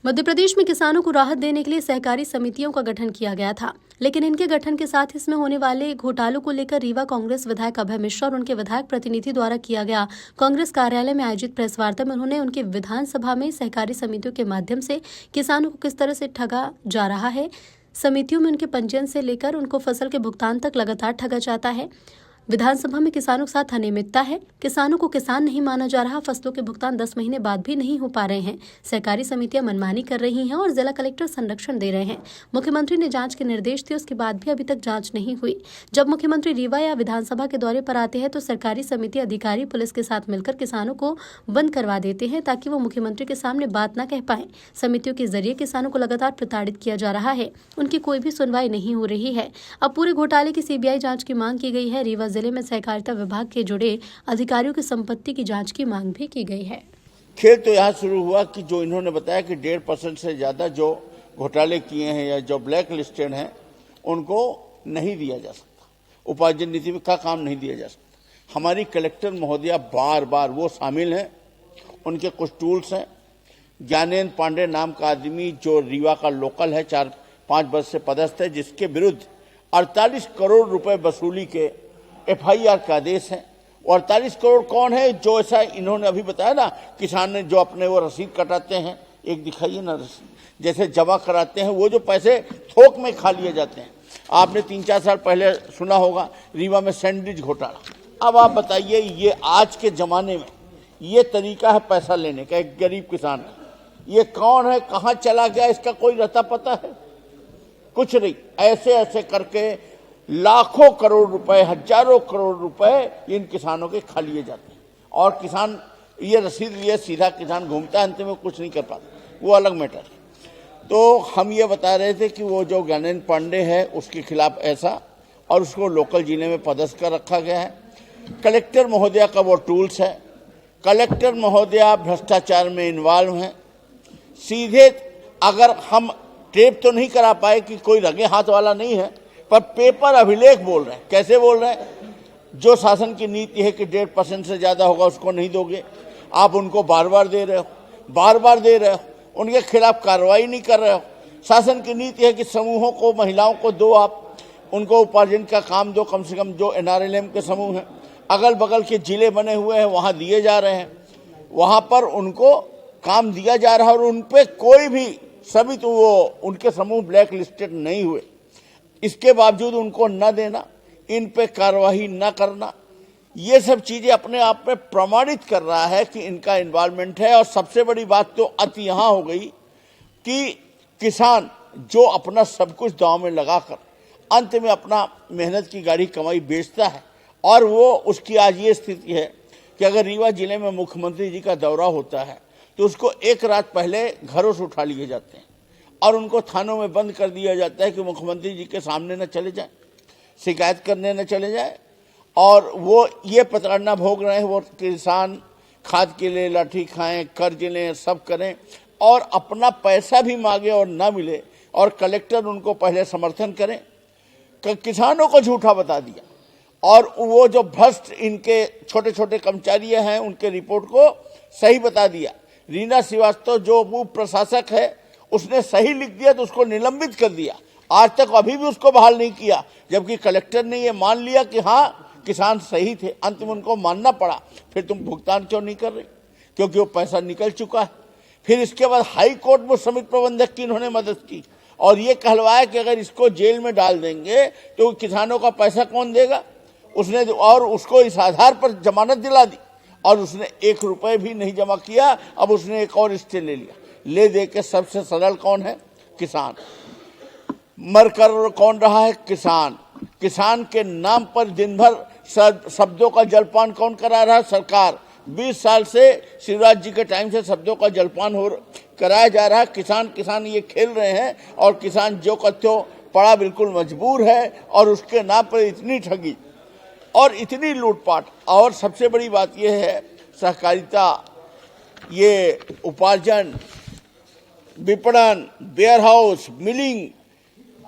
मध्य प्रदेश में किसानों को राहत देने के लिए सहकारी समितियों का गठन किया गया था, लेकिन इनके गठन के साथ इसमें होने वाले घोटालों को लेकर रीवा कांग्रेस विधायक अभय मिश्रा और उनके विधायक प्रतिनिधि द्वारा किया गया कांग्रेस कार्यालय में आयोजित प्रेस वार्ता में उन्होंने उनके विधानसभा में सहकारी समितियों के माध्यम से किसानों को किस तरह से ठगा जा रहा है, समितियों में उनके पंजीयन से लेकर उनको फसल के भुगतान तक लगातार ठगा जाता है। विधानसभा में किसानों के साथ अनियमितता है, किसानों को किसान नहीं माना जा रहा, फसलों के भुगतान 10 महीने बाद भी नहीं हो पा रहे हैं, सहकारी समितियां मनमानी कर रही हैं और जिला कलेक्टर संरक्षण दे रहे हैं। मुख्यमंत्री ने जांच के निर्देश दिए, उसके बाद भी अभी तक जांच नहीं हुई। जब मुख्यमंत्री रीवा या विधानसभा के दौरे पर आते हैं तो सरकारी समिति अधिकारी पुलिस के साथ मिलकर किसानों को बंद करवा देते हैं ताकि वो मुख्यमंत्री के सामने बात न कह पाए। समितियों के जरिए किसानों को लगातार प्रताड़ित किया जा रहा है, उनकी कोई भी सुनवाई नहीं हो रही है। अब पूरे घोटाले की सीबीआई जांच की मांग की गई है। रीवा जिले में सहकारिता विभाग के जुड़े अधिकारियों की संपत्ति की जांच की मांग भी की गई है। खेल तो यहाँ शुरू हुआ कि जो इन्होंने बताया कि 1.5% से ज्यादा जो घोटाले किए हैं या जो ब्लैक लिस्टेड हैं उनको नहीं दिया जा सकता, उपार्जन नीति का काम नहीं दिया जा सकता। हमारी कलेक्टर महोदया बार बार वो शामिल हैं, उनके कुछ टूल्स हैं। ज्ञानेन्द्र पांडे नाम का आदमी जो रीवा का लोकल है, 4-5 वर्ष से पदस्थ है, जिसके विरुद्ध 48 करोड़ रुपए वसूली के FIR का आदेश है। 48 करोड़ कौन है? जो ऐसा इन्होंने अभी बताया ना, किसान ने जो अपने वो रसीद कटाते हैं, एक दिखाइए ना रसीद, जैसे जमा कराते हैं, वो जो पैसे थोक में खा लिए जाते हैं। आपने 3-4 साल पहले सुना होगा रीवा में सैंडविच घोटाला। अब आप बताइए, ये आज के जमाने में ये तरीका है पैसा लेने का एक गरीब किसान का? ये कौन है, कहाँ चला गया, इसका कोई रता पता है? कुछ नहीं। ऐसे ऐसे करके लाखों करोड़ रुपए, हजारों करोड़ रुपए इन किसानों के खा लिए जाते हैं और किसान ये रसीद लिए सीधा किसान घूमता है, अंत में कुछ नहीं कर पाता, वो अलग मैटर है। तो हम ये बता रहे थे कि वो जो ज्ञानेन्द्र पांडे है उसके खिलाफ ऐसा, और उसको लोकल जिले में पदस्थ कर रखा गया है। कलेक्टर महोदया का वो टूल्स है। कलेक्टर महोदया भ्रष्टाचार में इन्वॉल्व हैं। सीधे अगर हम टेप तो नहीं करा पाए कि कोई रंगे हाथ वाला नहीं है, पर पेपर अभिलेख बोल रहे हैं। कैसे बोल रहे हैं? जो शासन की नीति है कि 1.5% से ज्यादा होगा उसको नहीं दोगे, आप उनको बार बार दे रहे हो, बार बार दे रहे हो, उनके खिलाफ कार्रवाई नहीं कर रहे हो। शासन की नीति है कि समूहों को, महिलाओं को दो, आप उनको उपार्जन का काम दो, कम से कम जो NRLM के समूह हैं, अगल बगल के जिले बने हुए हैं वहां दिए जा रहे हैं, वहां पर उनको काम दिया जा रहा है और उनपे कोई भी सभी तो वो उनके समूह ब्लैक लिस्टेड नहीं हुए, इसके बावजूद उनको न देना, इन पे कार्रवाई न करना, ये सब चीजें अपने आप में प्रमाणित कर रहा है कि इनका इन्वॉल्वमेंट है। और सबसे बड़ी बात तो अति यहां हो गई कि किसान जो अपना सब कुछ दांव में लगाकर अंत में अपना मेहनत की गाड़ी कमाई बेचता है, और वो उसकी आज ये स्थिति है कि अगर रीवा जिले में मुख्यमंत्री जी का दौरा होता है तो उसको एक रात पहले घरों से उठा लिए जाते हैं और उनको थानों में बंद कर दिया जाता है कि मुख्यमंत्री जी के सामने न चले जाए, शिकायत करने न चले जाए। और वो ये प्रताड़ना भोग रहे हैं। वो किसान खाद के लिए लाठी खाएं, कर्ज लें, सब करें और अपना पैसा भी मांगे और ना मिले, और कलेक्टर उनको पहले समर्थन करें, किसानों को झूठा बता दिया। और वो जो भ्रष्ट इनके छोटे छोटे कर्मचारी हैं उनके रिपोर्ट को सही बता दिया। रीना श्रीवास्तव जो उप प्रशासक है उसने सही लिख दिया तो उसको निलंबित कर दिया। आज तक अभी भी उसको बहाल नहीं किया, जबकि कलेक्टर ने ये मान लिया कि हाँ किसान सही थे। अंत में उनको मानना पड़ा, फिर तुम भुगतान क्यों नहीं कर रहे? क्योंकि वो पैसा निकल चुका है। फिर इसके बाद हाई कोर्ट में समिति प्रबंधक की इन्होंने मदद की और ये कहलवाया कि अगर इसको जेल में डाल देंगे तो किसानों का पैसा कौन देगा। उसने और उसको इस आधार पर जमानत दिला दी और उसने 1 रुपए भी नहीं जमा किया। अब उसने एक और स्टे ले लिया। ले दे के सबसे सरल कौन है? किसान। मर कर कौन रहा है? किसान। किसान के नाम पर दिन भर शब्दों का जलपान कौन करा रहा है? सरकार। 20 साल से शिवराज जी के टाइम से शब्दों का जलपान कराया जा रहा है। किसान किसान ये खेल रहे हैं और किसान जो कत्यो पड़ा बिल्कुल मजबूर है और उसके नाम पर इतनी ठगी और इतनी लूटपाट। और सबसे बड़ी बात यह है, सहकारिता, ये उपार्जन, विपणन, वेयरहाउस, मिलिंग,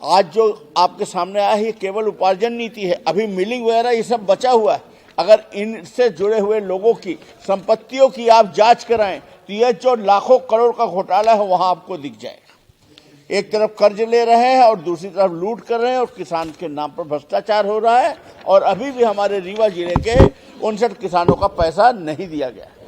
आज जो आपके सामने आया है ये केवल उपार्जन नीति है। अभी मिलिंग वगैरह ये सब बचा हुआ है। अगर इनसे जुड़े हुए लोगों की संपत्तियों की आप जांच कराएं तो ये जो लाखों करोड़ का घोटाला है वहां आपको दिख जाएगा। एक तरफ कर्ज ले रहे हैं और दूसरी तरफ लूट कर रहे हैं और किसान के नाम पर भ्रष्टाचार हो रहा है और अभी भी हमारे रीवा जिले के 59 किसानों का पैसा नहीं दिया गया।